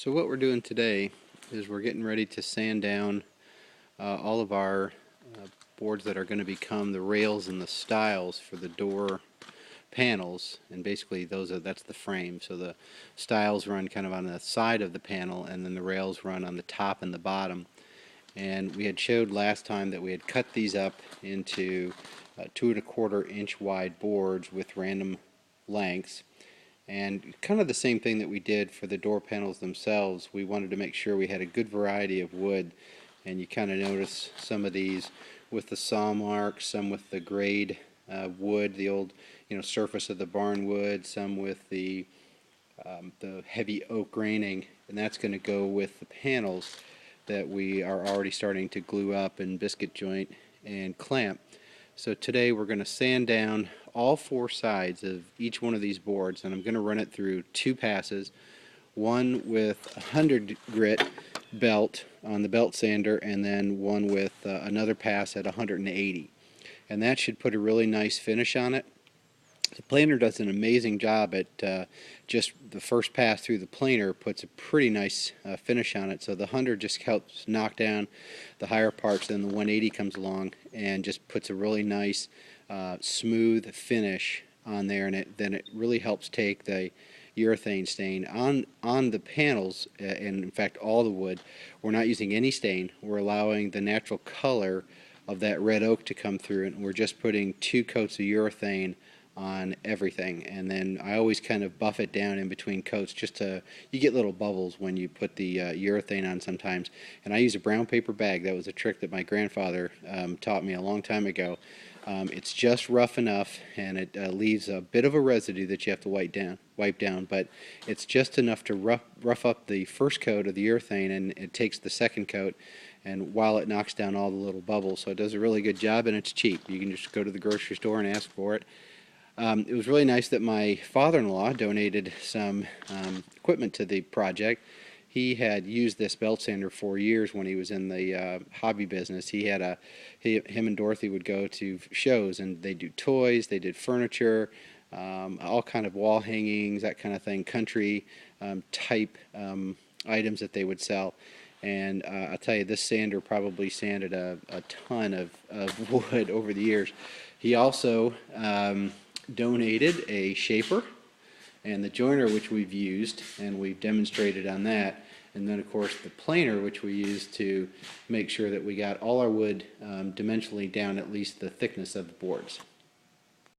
So what we're doing today is we're getting ready to sand down all of our boards that are going to become the rails and the stiles for the door panels, and basically that's the frame. So the stiles run kind of on the side of the panel, and then the rails run on the top and the bottom. And we had showed last time that we had cut these up into 2¼ inch wide boards with random lengths. And kind of the same thing that we did for the door panels themselves. We wanted to make sure we had a good variety of wood, and you kind of notice some of these with the saw marks, some with the grade wood, the old surface of the barn wood, some with the heavy oak graining, and that's going to go with the panels that we are already starting to glue up and biscuit joint and clamp. So today we're going to sand down all four sides of each one of these boards, and I'm going to run it through two passes, one with a 100 grit belt on the belt sander, and then one with another pass at 180. And that should put a really nice finish on it. The planer does an amazing job at just the first pass through the planer puts a pretty nice finish on it. So the 100 just helps knock down the higher parts, then the 180 comes along and just puts a really nice smooth finish on there, and then it really helps take the urethane stain on the panels, and in fact all the wood. We're not using any stain. We're allowing the natural color of that red oak to come through, and we're just putting 2 coats of urethane on everything, and then I always kind of buff it down in between coats you get little bubbles when you put the urethane on sometimes, and I use a brown paper bag. That was a trick that my grandfather taught me a long time ago. It's just rough enough, and it leaves a bit of a residue that you have to wipe down, but it's just enough to rough up the first coat of the urethane, and it takes the second coat, and while it knocks down all the little bubbles. So it does a really good job, and it's cheap. You can just go to the grocery store and ask for it. It was really nice that my father-in-law donated some equipment to the project. He had used this belt sander for years when he was in the hobby business. Him and Dorothy would go to shows, and they do toys, they did furniture, all kind of wall hangings, that kind of thing, country type items that they would sell. And I'll tell you, this sander probably sanded a ton of wood over the years. He also donated a shaper and the joiner, which we've used, and we've demonstrated on that, and then of course the planer, which we used to make sure that we got all our wood dimensionally down at least the thickness of the boards.